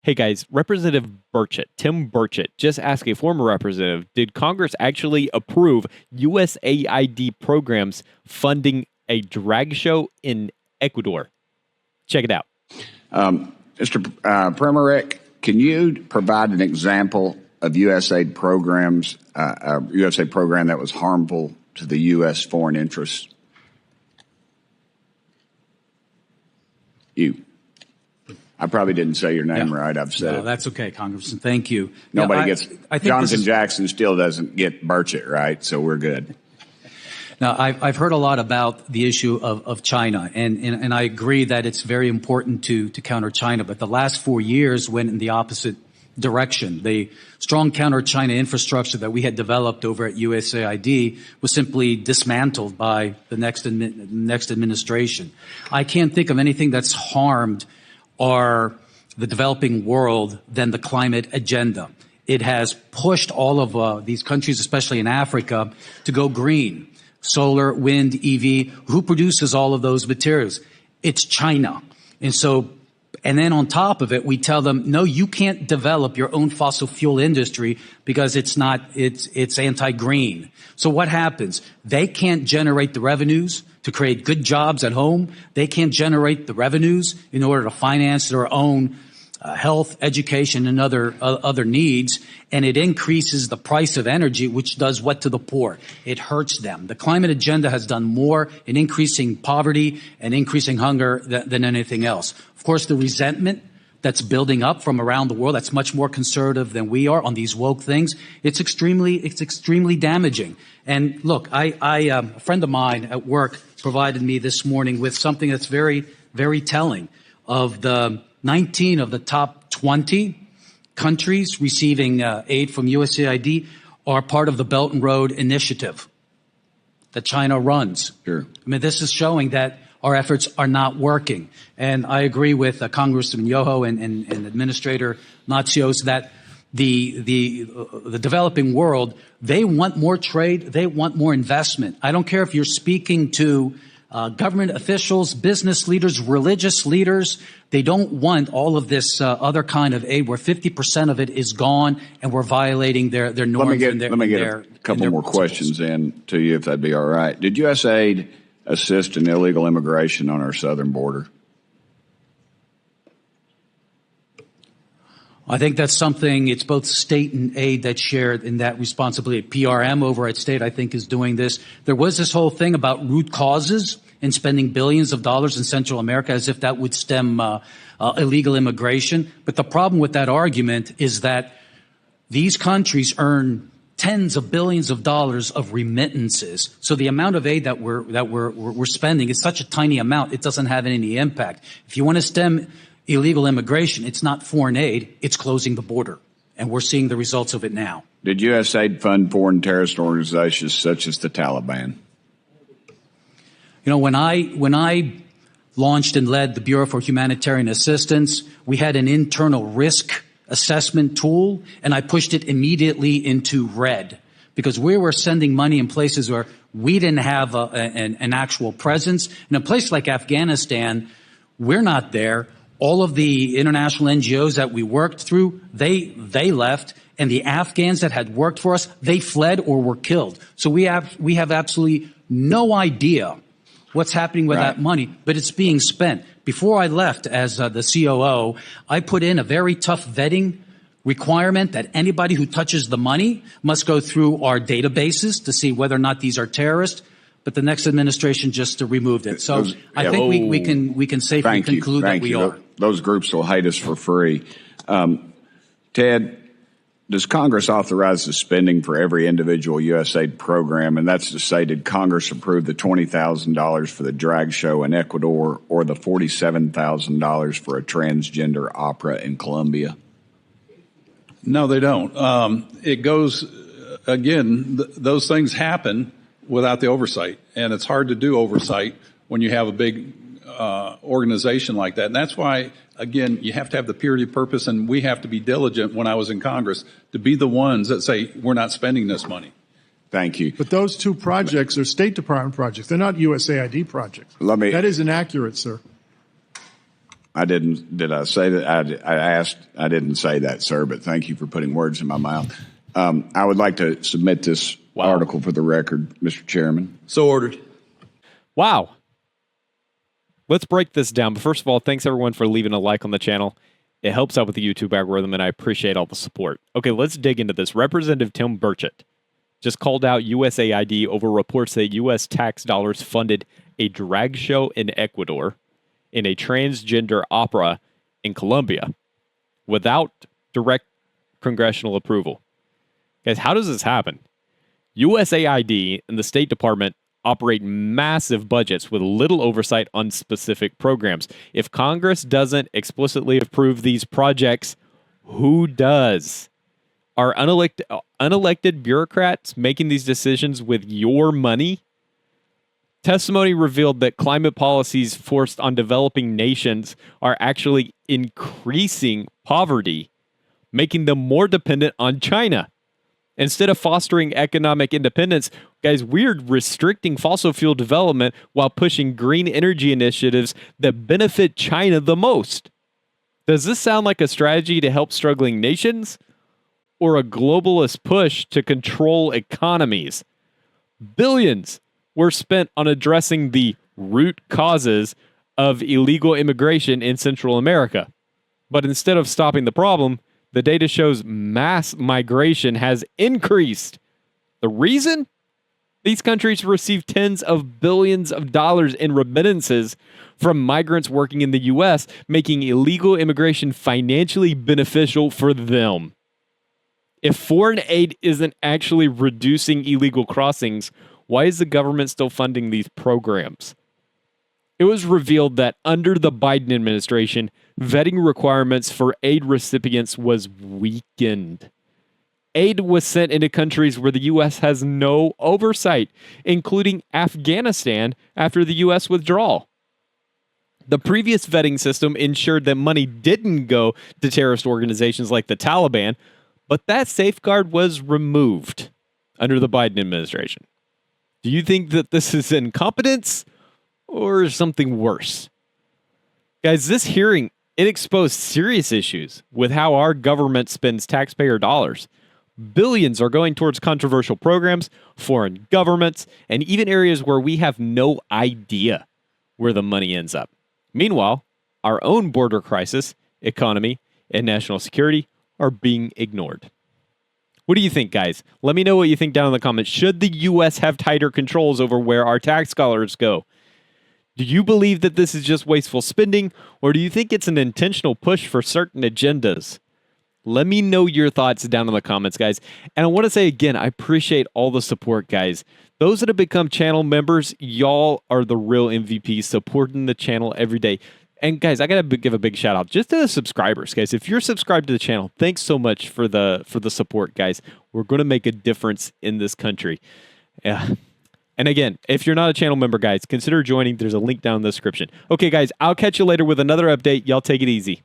Hey guys, Representative Burchett, Tim Burchett, just asked a former representative, did Congress actually approve USAID programs funding a drag show in Ecuador? Check it out. Mr. Premerick, can you provide an example of USAID programs, a USAID program that was harmful to the U.S. foreign interests? I probably didn't say your name right. I've said it. That's okay, Congressman. Thank you. Nobody gets. Jonathan Jackson still doesn't get Burchett right, so we're good. Now, I've heard a lot about the issue of China, and I agree that it's very important to counter China. But the last 4 years went in the opposite direction. The strong counter-China infrastructure that we had developed over at USAID was simply dismantled by the next administration. I can't think of anything that's harmed the developing world than the climate agenda. It has pushed all of these countries, especially in Africa, to go green. Solar, wind, EV. Who produces all of those materials? It's China. And then on top of it, we tell them, no, you can't develop your own fossil fuel industry because it's anti-green. So what happens? They can't generate the revenues to create good jobs at home. They can't generate the revenues in order to finance their own health, education, and other needs, and it increases the price of energy, which does what to the poor? It hurts them. The climate agenda has done more in increasing poverty and increasing hunger than anything else. Of course, the resentment that's building up from around the world, that's much more conservative than we are on these woke things. It's extremely damaging. And look, a friend of mine at work provided me this morning with something that's very, very telling. Of the 19 of the top 20 countries receiving aid from USAID are part of the Belt and Road Initiative that China runs. Sure. I mean, this is showing that our efforts are not working. And I agree with Congressman Yoho and Administrator Natsios that the developing world, they want more trade, they want more investment. I don't care if you're speaking to government officials, business leaders, religious leaders. They don't want all of this other kind of aid where 50% of it is gone and we're violating their norms. Let me get a couple more questions in to you, if that'd be all right. Did USAID assist in illegal immigration on our southern border? I think that's something, it's both state and aid that's shared in that responsibility. PRM over at state, I think, is doing this. There was this whole thing about root causes and spending billions of dollars in Central America as if that would stem illegal immigration. But the problem with that argument is that these countries earn tens of billions of dollars of remittances. So the amount of aid that we're spending is such a tiny amount, it doesn't have any impact. If you want to stem illegal immigration, it's not foreign aid, it's closing the border. And we're seeing the results of it now. Did USAID fund foreign terrorist organizations such as the Taliban? You know, when I launched and led the Bureau for Humanitarian Assistance, we had an internal risk assessment tool, and I pushed it immediately into red because we were sending money in places where we didn't have an actual presence. In a place like Afghanistan, we're not there. All of the international NGOs that we worked through, they left, and the Afghans that had worked for us, they fled or were killed. So we have absolutely no idea what's happening with that money, but it's being spent. Before I left as the COO, I put in a very tough vetting requirement that anybody who touches the money must go through our databases to see whether or not these are terrorists. But the next administration just removed it. So I think we can safely conclude that we are. Those groups will hate us for free. Ted, does Congress authorize the spending for every individual USAID program? And that's to say, did Congress approve the $20,000 for the drag show in Ecuador or the $47,000 for a transgender opera in Colombia? No, they don't. It goes, again, those things happen without the oversight. And it's hard to do oversight when you have a big organization like that. And that's why, again, you have to have the purity of purpose, and we have to be diligent when I was in Congress to be the ones that say we're not spending this money. Thank you. But those two projects are State Department projects. They're not USAID projects. That is inaccurate, sir. I didn't. Did I say that? I asked. I didn't say that, sir. But thank you for putting words in my mouth. I would like to submit this article for the record, Mr. Chairman. So ordered. Wow. Let's break this down. But first of all, thanks everyone for leaving a like on the channel. It helps out with the YouTube algorithm, and I appreciate all the support. Okay, let's dig into this. Representative Tim Burchett just called out USAID over reports that U.S. tax dollars funded a drag show in Ecuador in a transgender opera in Colombia without direct congressional approval. Guys, how does this happen? USAID and the State Department operate massive budgets with little oversight on specific programs. If Congress doesn't explicitly approve these projects, who does? Are unelected bureaucrats making these decisions with your money? Testimony revealed that climate policies forced on developing nations are actually increasing poverty, making them more dependent on China. Instead of fostering economic independence, guys, we're restricting fossil fuel development while pushing green energy initiatives that benefit China the most. Does this sound like a strategy to help struggling nations or a globalist push to control economies? Billions were spent on addressing the root causes of illegal immigration in Central America. But instead of stopping the problem, the data shows mass migration has increased. The reason? These countries receive tens of billions of dollars in remittances from migrants working in the U.S., making illegal immigration financially beneficial for them. If foreign aid isn't actually reducing illegal crossings, why is the government still funding these programs? It was revealed that under the Biden administration, vetting requirements for aid recipients was weakened. Aid was sent into countries where the U.S. has no oversight, including Afghanistan after the U.S. withdrawal. The previous vetting system ensured that money didn't go to terrorist organizations like the Taliban, but that safeguard was removed under the Biden administration. Do you think that this is incompetence or something worse? Guys, this hearing, it exposed serious issues with how our government spends taxpayer dollars. Billions are going towards controversial programs, foreign governments, and even areas where we have no idea where the money ends up. Meanwhile, our own border crisis, economy, and national security are being ignored. What do you think, guys? Let me know what you think down in the comments. Should the U.S. have tighter controls over where our tax dollars go? Do you believe that this is just wasteful spending, or do you think it's an intentional push for certain agendas? Let me know your thoughts down in the comments, guys. And I want to say again, I appreciate all the support, guys. Those that have become channel members, y'all are the real MVPs, supporting the channel every day. And guys, I gotta give a big shout out just to the subscribers, guys. If you're subscribed to the channel, thanks so much for the support, guys. We're gonna make a difference in this country. Yeah. And again, if you're not a channel member, guys, consider joining. There's a link down in the description. Okay, guys, I'll catch you later with another update. Y'all take it easy.